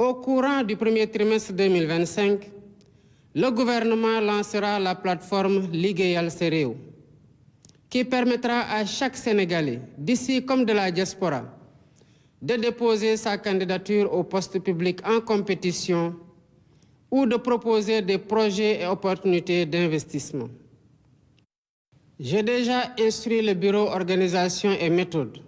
Au courant du premier trimestre 2025, le gouvernement lancera la plateforme Liggéeyal Sa Réew, qui permettra à chaque Sénégalais, d'ici comme de la diaspora, de déposer sa candidature au poste public en compétition ou de proposer des projets et opportunités d'investissement. J'ai déjà instruit le bureau organisation et méthode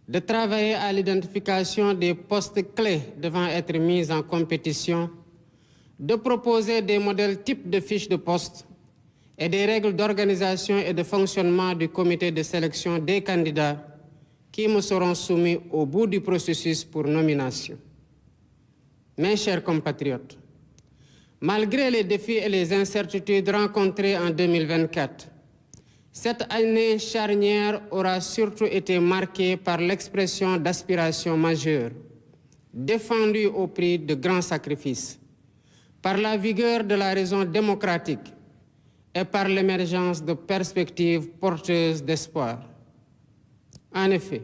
de travailler à l'identification des postes clés devant être mis en compétition, de proposer des modèles types de fiches de poste et des règles d'organisation et de fonctionnement du comité de sélection des candidats qui me seront soumis au bout du processus pour nomination. Mes chers compatriotes, malgré les défis et les incertitudes rencontrés en 2024, cette année charnière aura surtout été marquée par l'expression d'aspirations majeures, défendues au prix de grands sacrifices, par la vigueur de la raison démocratique et par l'émergence de perspectives porteuses d'espoir. En effet,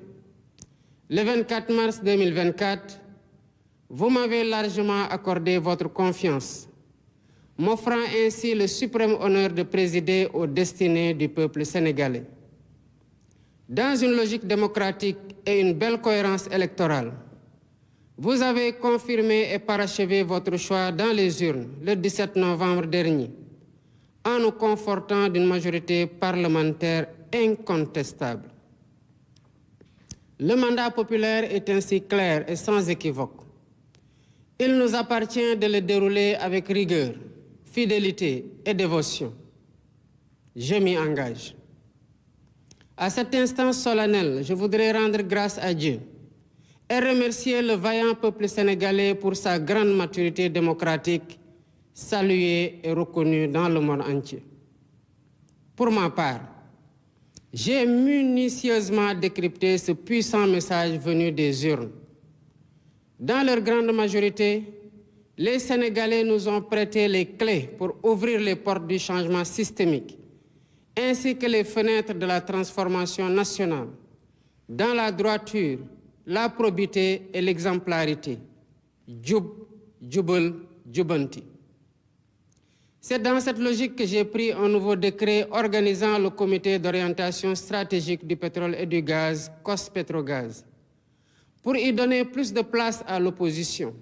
le 24 mars 2024, vous m'avez largement accordé votre confiance, m'offrant ainsi le suprême honneur de présider aux destinées du peuple sénégalais. Dans une logique démocratique et une belle cohérence électorale, vous avez confirmé et parachevé votre choix dans les urnes le 17 novembre dernier, en nous confortant d'une majorité parlementaire incontestable. Le mandat populaire est ainsi clair et sans équivoque. Il nous appartient de le dérouler avec rigueur, fidélité et dévotion. Je m'y engage. À cet instant solennel, je voudrais rendre grâce à Dieu et remercier le vaillant peuple sénégalais pour sa grande maturité démocratique, saluée et reconnue dans le monde entier. Pour ma part, j'ai minutieusement décrypté ce puissant message venu des urnes. Dans leur grande majorité, les Sénégalais nous ont prêté les clés pour ouvrir les portes du changement systémique, ainsi que les fenêtres de la transformation nationale, dans la droiture, la probité et l'exemplarité. Jub, jubal, jubanti. C'est dans cette logique que j'ai pris un nouveau décret organisant le comité d'orientation stratégique du pétrole et du gaz, COS-Pétrogaz, pour y donner plus de place à l'opposition,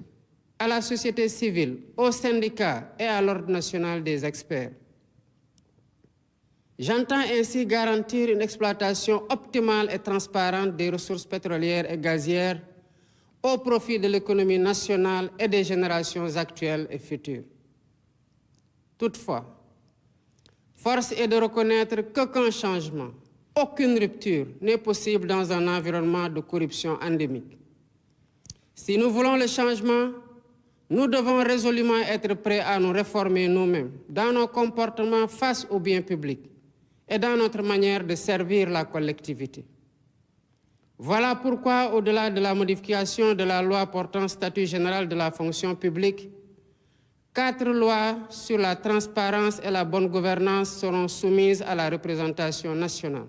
à la société civile, aux syndicats et à l'ordre national des experts. J'entends ainsi garantir une exploitation optimale et transparente des ressources pétrolières et gazières au profit de l'économie nationale et des générations actuelles et futures. Toutefois, force est de reconnaître qu'aucun changement, aucune rupture n'est possible dans un environnement de corruption endémique. Si nous voulons le changement, nous devons résolument être prêts à nous réformer nous-mêmes dans nos comportements face au bien public et dans notre manière de servir la collectivité. Voilà pourquoi, au-delà de la modification de la loi portant statut général de la fonction publique, 4 lois sur la transparence et la bonne gouvernance seront soumises à la représentation nationale.